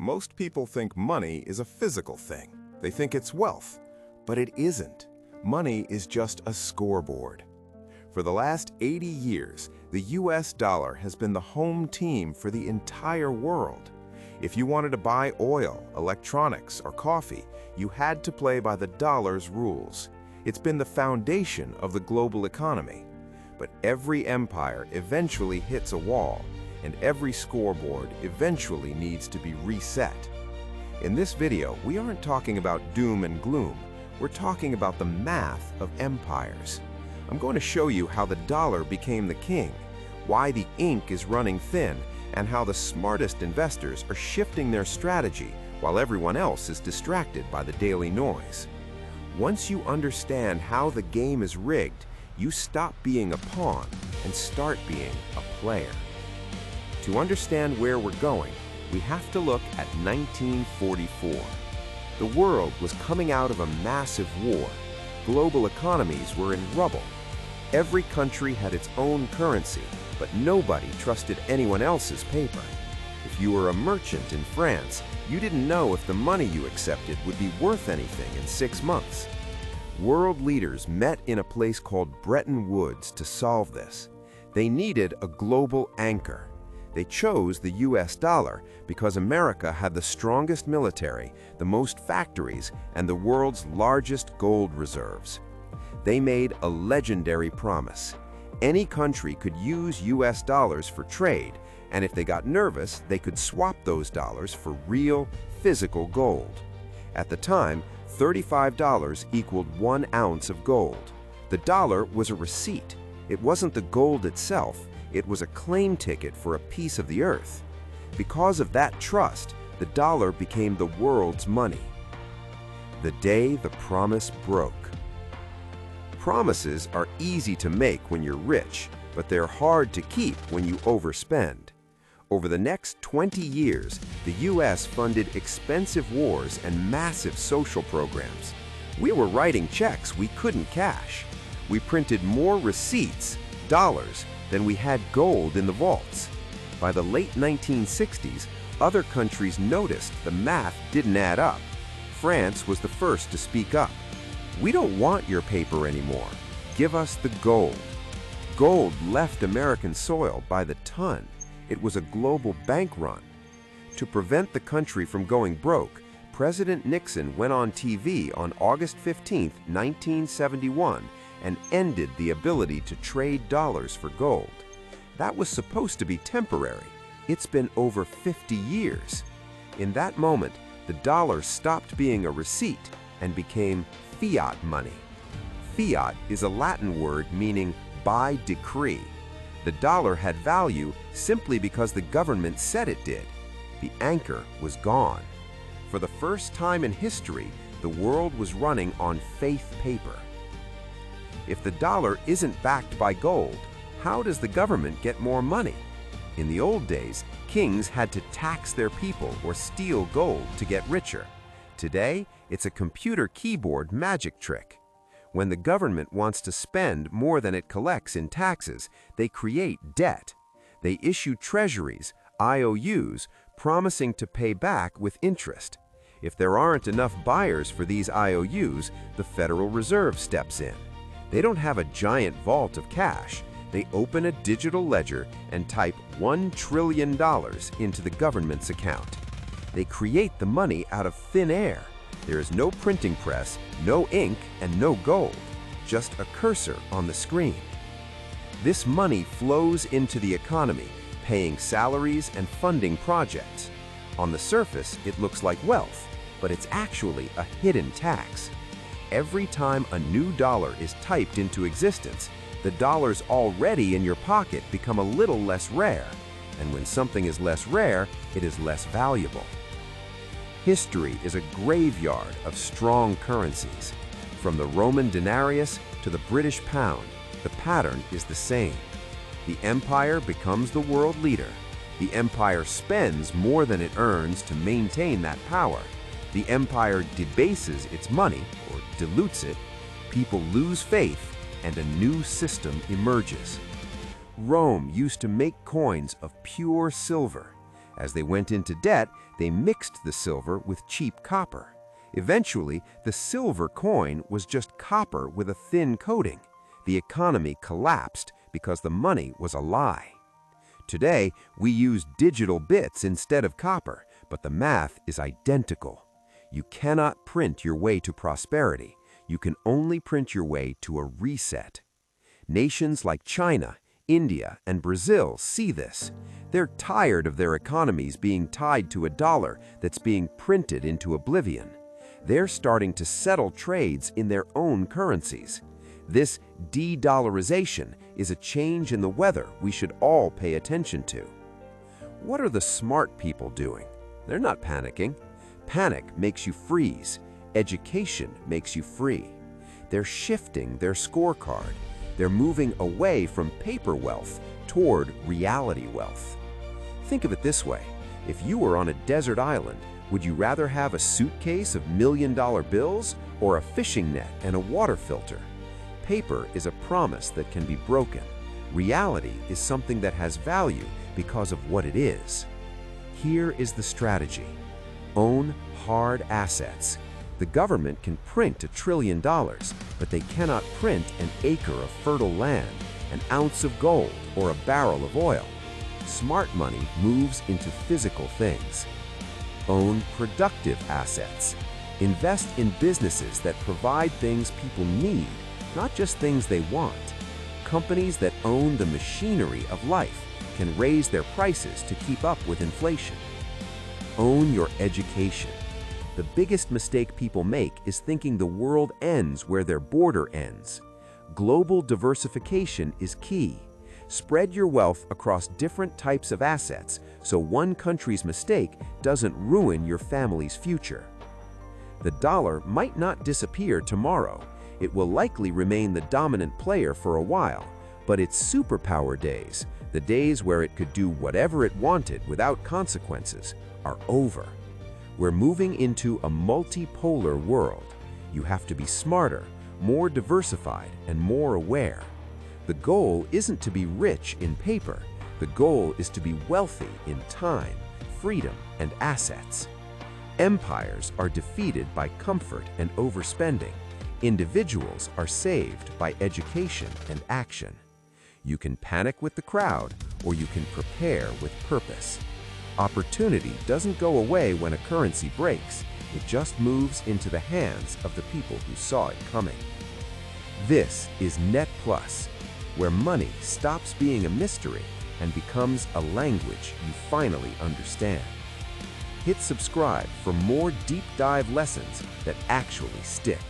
Most people think money is a physical thing. They think it's wealth, but it isn't. Money is just a scoreboard. For the last 80 years, the US dollar has been the home team for the entire world. If you wanted to buy oil, electronics, or coffee, you had to play by the dollar's rules. It's been the foundation of the global economy. But every empire eventually hits a wall, and every scoreboard eventually needs to be reset. In this video, we aren't talking about doom and gloom. We're talking about the math of empires. I'm going to show you how the dollar became the king, why the ink is running thin, and how the smartest investors are shifting their strategy while everyone else is distracted by the daily noise. Once you understand how the game is rigged, you stop being a pawn and start being a player. To understand where we're going, we have to look at 1944. The world was coming out of a massive war. Global economies were in rubble. Every country had its own currency, but nobody trusted anyone else's paper. If you were a merchant in France, you didn't know if the money you accepted would be worth anything in 6 months. World leaders met in a place called Bretton Woods to solve this. They needed a global anchor. They chose the US dollar because America had the strongest military, the most factories, and the world's largest gold reserves. They made a legendary promise. Any country could use US dollars for trade, and if they got nervous, they could swap those dollars for real, physical gold. At the time, $35 equaled 1 ounce of gold. The dollar was a receipt. It wasn't the gold itself. It was a claim ticket for a piece of the earth. Because of that trust, the dollar became the world's money. The day the promise broke. Promises are easy to make when you're rich, but they're hard to keep when you overspend. Over the next 20 years, the US funded expensive wars and massive social programs. We were writing checks we couldn't cash. We printed more receipts, dollars, than we had gold in the vaults. By the late 1960s, other countries noticed the math didn't add up. France was the first to speak up. "We don't want your paper anymore. Give us the gold." Gold left American soil by the ton. It was a global bank run. To prevent the country from going broke, President Nixon went on TV on August 15, 1971, and ended the ability to trade dollars for gold. That was supposed to be temporary. It's been over 50 years. In that moment, the dollar stopped being a receipt and became fiat money. Fiat is a Latin word meaning by decree. The dollar had value simply because the government said it did. The anchor was gone. For the first time in history, the world was running on faith paper. If the dollar isn't backed by gold, how does the government get more money? In the old days, kings had to tax their people or steal gold to get richer. Today, it's a computer keyboard magic trick. When the government wants to spend more than it collects in taxes, they create debt. They issue treasuries, IOUs, promising to pay back with interest. If there aren't enough buyers for these IOUs, the Federal Reserve steps in. They don't have a giant vault of cash. They open a digital ledger and type $1 trillion into the government's account. They create the money out of thin air. There is no printing press, no ink, and no gold, just a cursor on the screen. This money flows into the economy, paying salaries and funding projects. On the surface, it looks like wealth, but it's actually a hidden tax. Every time a new dollar is typed into existence, the dollars already in your pocket become a little less rare, and when something is less rare, it is less valuable. History is a graveyard of strong currencies. From the Roman denarius to the British pound, the pattern is the same. The empire becomes the world leader. The empire spends more than it earns to maintain that power. The empire debases its money, or dilutes it. People lose faith, and a new system emerges. Rome used to make coins of pure silver. As they went into debt, They mixed the silver with cheap copper. Eventually, the silver coin was just copper with a thin coating. The economy collapsed because the money was a lie. Today, we use digital bits instead of copper, but the math is identical. You cannot print your way to prosperity. You can only print your way to a reset. Nations like China, India, and Brazil see this. They're tired of their economies being tied to a dollar that's being printed into oblivion. They're starting to settle trades in their own currencies. This de-dollarization is a change in the weather we should all pay attention to. What are the smart people doing? They're not panicking. Panic makes you freeze. Education makes you free. They're shifting their scorecard. They're moving away from paper wealth toward reality wealth. Think of it this way. If you were on a desert island, would you rather have a suitcase of million-dollar bills or a fishing net and a water filter? Paper is a promise that can be broken. Reality is something that has value because of what it is. Here is the strategy. Own hard assets. The government can print $1 trillion, but they cannot print an acre of fertile land, an ounce of gold, or a barrel of oil. Smart money moves into physical things. Own productive assets. Invest in businesses that provide things people need, not just things they want. Companies that own the machinery of life can raise their prices to keep up with inflation. Own your education. The biggest mistake people make is thinking the world ends where their border ends. Global diversification is key. Spread your wealth across different types of assets so one country's mistake doesn't ruin your family's future. The dollar might not disappear tomorrow. It will likely remain the dominant player for a while, but its superpower days, the days where it could do whatever it wanted without consequences, are over. We're moving into a multipolar world. You have to be smarter, more diversified, and more aware. The goal isn't to be rich in paper. The goal is to be wealthy in time, freedom, and assets. Empires are defeated by comfort and overspending. Individuals are saved by education and action. You can panic with the crowd, or you can prepare with purpose. Opportunity doesn't go away when a currency breaks. It just moves into the hands of the people who saw it coming. This is NetPlus, where money stops being a mystery and becomes a language you finally understand. Hit subscribe for more deep dive lessons that actually stick.